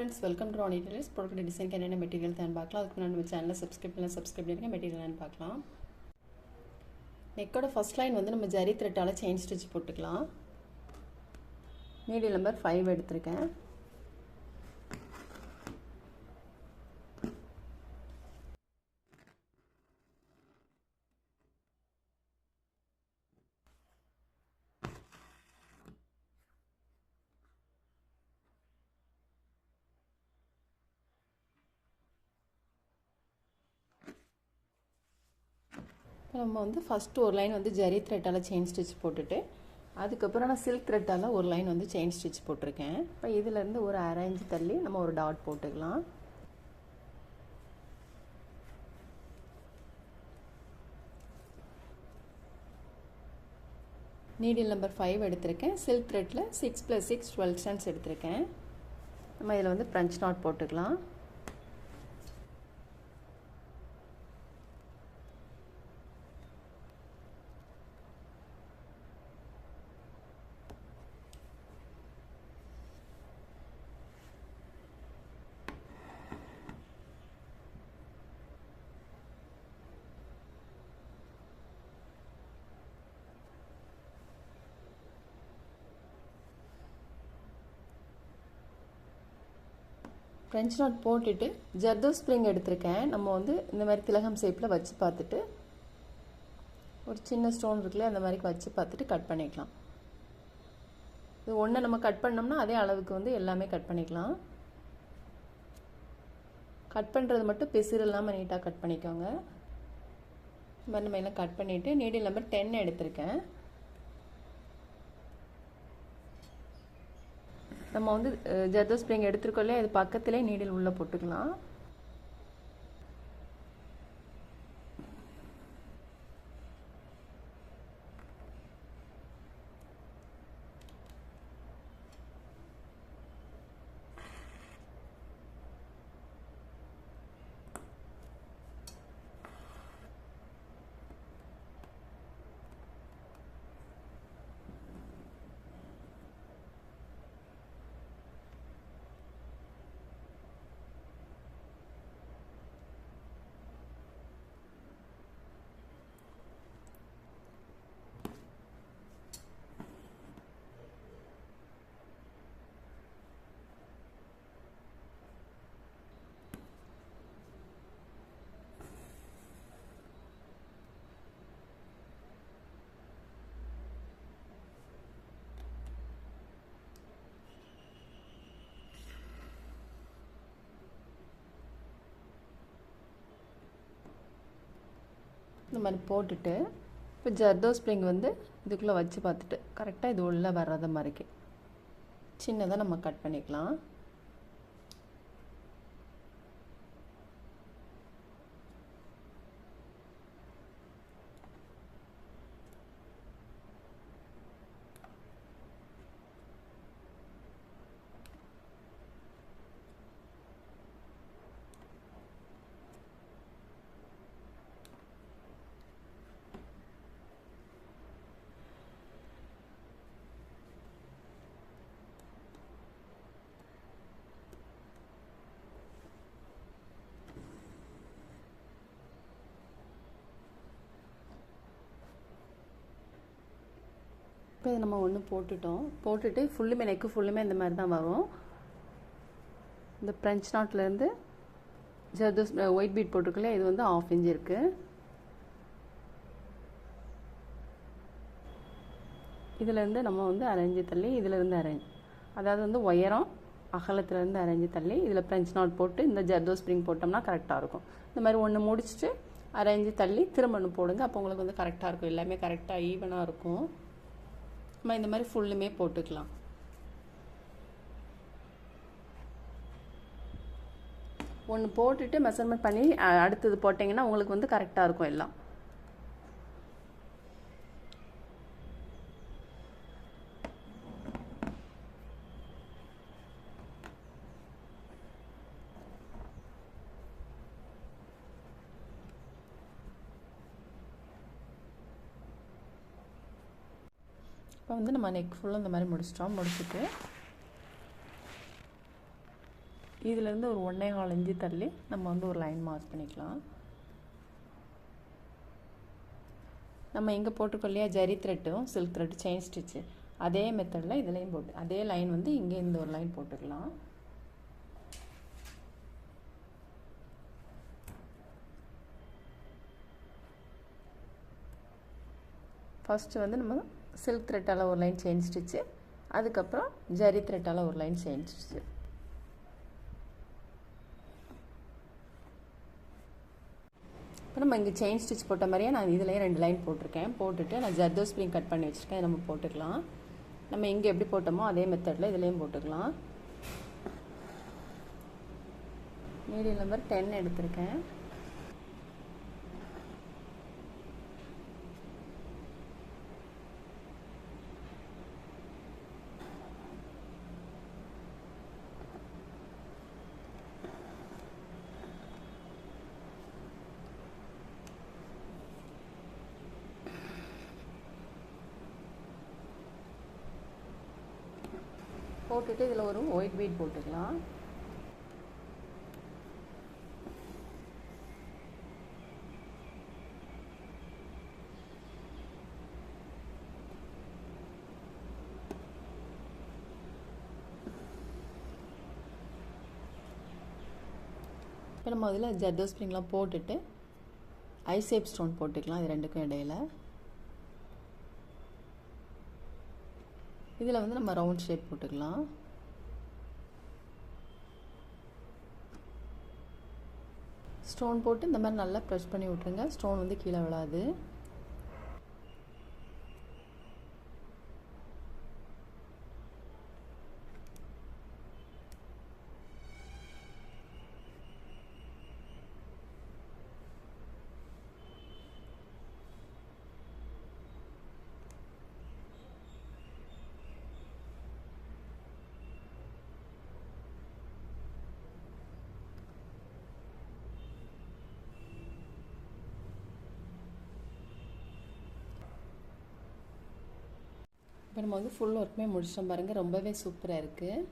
friends, welcome to Ronnie Tailors. Product design can என்ன material தான் பார்க்கலாம். அதுக்கு நான் நம்ம சேனலை சப்ஸ்கிரைப் பண்ணிருங்க. மெட்டீரியல் பார்க்கலாம். நெக்கோட ஃபர்ஸ்ட் லைன் வந்து நம்ம ஜரி த்ரெட்டால செயின் ஸ்டிச் போட்டுக்கலாம். நீடில் நம்பர் 5 எடுத்துருக்கேன். நம்ம வந்து ஃபர்ஸ்ட் ஒரு லைன் வந்து ஜரி த்ரெட்டால செயின் ஸ்டிச் போட்டுட்டு அதுக்கப்புறம் நான் சில்க் த்ரெட்டால ஒரு லைன் வந்து செயின் ஸ்டிச் போட்டிருக்கேன். இப்போ இதிலேருந்து ஒரு அரை இன்ச் தள்ளி நம்ம ஒரு டாட் போட்டுக்கலாம். நீடில் நம்பர் 5 எடுத்திருக்கேன். சில்க் த்ரெட்டில் 6 + 6 12 ஸ்டாண்ட்ஸ் எடுத்திருக்கேன். நம்ம இதில் வந்து ஃப்ரெஞ்ச் நாட் போட்டுக்கலாம். ஃப்ரெஞ்ச் நாட் போட்டுட்டு ஜர்தோ ஸ்ப்ரிங் எடுத்திருக்கேன். நம்ம வந்து இந்த மாதிரி திலகம் ஷேப்பில் வச்சு பார்த்துட்டு ஒரு சின்ன ஸ்டோன் இருக்குல்ல அந்த மாதிரி வச்சு பார்த்துட்டு கட் பண்ணிக்கலாம். இது ஒன்று நம்ம கட் பண்ணோம்னா அதே அளவுக்கு வந்து எல்லாமே கட் பண்ணிக்கலாம். கட் பண்ணுறது மட்டும் பிசுறு இல்லாமல் நீட்டாக கட் பண்ணிக்கோங்க. இந்த மாதிரி நம்ம எல்லாம் கட் பண்ணிவிட்டு நீடில் நம்பர் 10 எடுத்திருக்கேன். நம்ம வந்து ஜர்தோ ஸ்ப்ரிங் எடுத்துருக்கோம் இல்லையா, இது பக்கத்துலேயே நீடில் உள்ளே போட்டுக்கலாம். இந்த மாதிரி போட்டுட்டு இப்போ ஜர்தோ ஸ்ப்ரிங் வந்து இதுக்குள்ளே வச்சு பார்த்துட்டு கரெக்டாக இது உள்ளே வர்றத மாதிரிக்கு சின்னதாக நம்ம கட் பண்ணிக்கலாம். இப்போ இது நம்ம ஒன்று போட்டுட்டு ஃபுல்லுமே நெக்கு ஃபுல்லுமே இந்த மாதிரி தான் வரும். இந்த ஃப்ரெஞ்ச் நாட்லேருந்து ஜர்தோ ஒயிட் பீட் போட்டிருக்கல, இது வந்து 1/2 இன்ச் இருக்குது. இதிலேருந்து நம்ம வந்து அரை இன்ச் தள்ளி இதிலேருந்து அரை இன்ச், அதாவது வந்து உயரம் அகலத்துலேருந்து அரை இன்ச் தள்ளி இதில் ஃப்ரெஞ்ச் நாட் போட்டு இந்த ஜர்தோ ஸ்ப்ரிங் போட்டோம்னா கரெக்டாக இருக்கும். இந்த மாதிரி ஒன்று முடிச்சுட்டு அரை இன்ச் தள்ளி திரும்ப ஒன்று போடுங்க. அப்போ உங்களுக்கு வந்து கரெக்டாக இருக்கும், எல்லாமே கரெக்டாக ஈவனாக இருக்கும். நம்ம இந்த மாதிரி ஃபுல்லுமே போட்டுக்கலாம். ஒன்று போட்டுட்டு மெஷர்மெண்ட் பண்ணி அடுத்தது போட்டிங்கன்னா உங்களுக்கு வந்து கரெக்டாக இருக்கும் எல்லாம். இப்போ வந்து நம்ம நெக் ஃபுல்லாக இந்த மாதிரி முடிச்சிட்டோம். முடிச்சுட்டு இதிலேருந்து ஒரு 1.25 இன்ச்சு தள்ளி நம்ம வந்து ஒரு லைன் மார்க் பண்ணிக்கலாம். நம்ம இங்கே போட்டிருக்கோம் இல்லையா ஜரி த்ரெட்டும் சில்க் த்ரெட் செயின் ஸ்டிச்சு, அதே மெத்தடில் இதுலேயும் போட்டு அதே லைன் வந்து இங்கே இந்த ஒரு லைன் போட்டுக்கலாம். ஃபஸ்ட்டு வந்து நம்ம சில்க் த்ரெட்டால் ஒரு லைன் செயின் ஸ்டிச்சு, அதுக்கப்புறம் ஜரி த்ரெட்டால் ஒரு லைன் செயின் ஸ்டிச்சு. இப்போ நம்ம இங்கே செயின் ஸ்டிச் போட்ட மாதிரியே நான் இதுலேயே 2 லைன் போட்டிருக்கேன். போட்டுட்டு நான் ஜர்தோ ஸ்ப்ரிங் கட் பண்ணி வச்சுருக்கேன், இதை நம்ம போட்டுக்கலாம். நம்ம இங்கே எப்படி போட்டோமோ அதே மெத்தடில் இதுலேயும் போட்டுக்கலாம். நீடில் நம்பர் 10 எடுத்திருக்கேன். போட்டுட்டு இதில் ஒரு ஒயிட் பீட் போட்டுக்கலாம். இப்போ நம்ம அதில் ஜர்தோ ஸ்ப்ரிங்லாம் போட்டுட்டு ஐ ஷேப் ஸ்டோன் போட்டுக்கலாம். இது ரெண்டுக்கும் இடையில இதில் வந்து நம்ம ரவுண்ட் ஷேப் போட்டுக்கலாம். ஸ்டோன் போட்டு இந்த மாதிரி நல்லா ப்ரெஸ் பண்ணி விட்ருங்க, ஸ்டோன் வந்து கீழே விழாது. இப்போ நம்ம வந்து ஃபுல் ஒர்க்குமே முடிச்சிட்டோம் பாருங்கள், ரொம்பவே சூப்பராக இருக்குது.